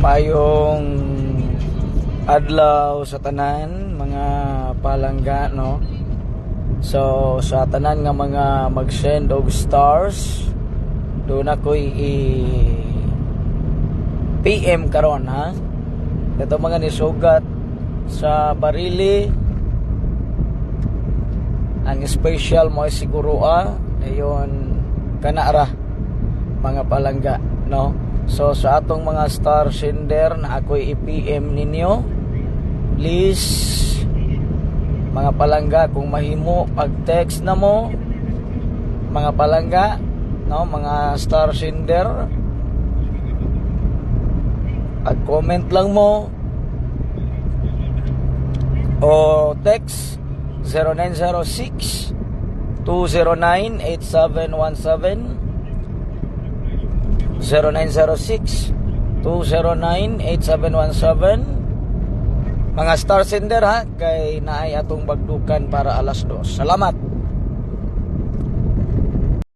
Payong adlaw sa tanan mga palangga, no? So sa tanan nga mga mag-send og stars, doon ako'y PM karon, ha. Ito mga nisugat sa barili. Ang special mo siguro ayon kanara mga palangga, no? So sa atong mga star sender na ako'y i-PM ninyo, please mga palangga, kung mahimo pag-text na mo mga palangga, no, mga star sender, pag-comment lang mo o text 0906 209 8717 0906 209 8717 mga star sender, ha, kay naay atong bagdukan para alas 2. Salamat.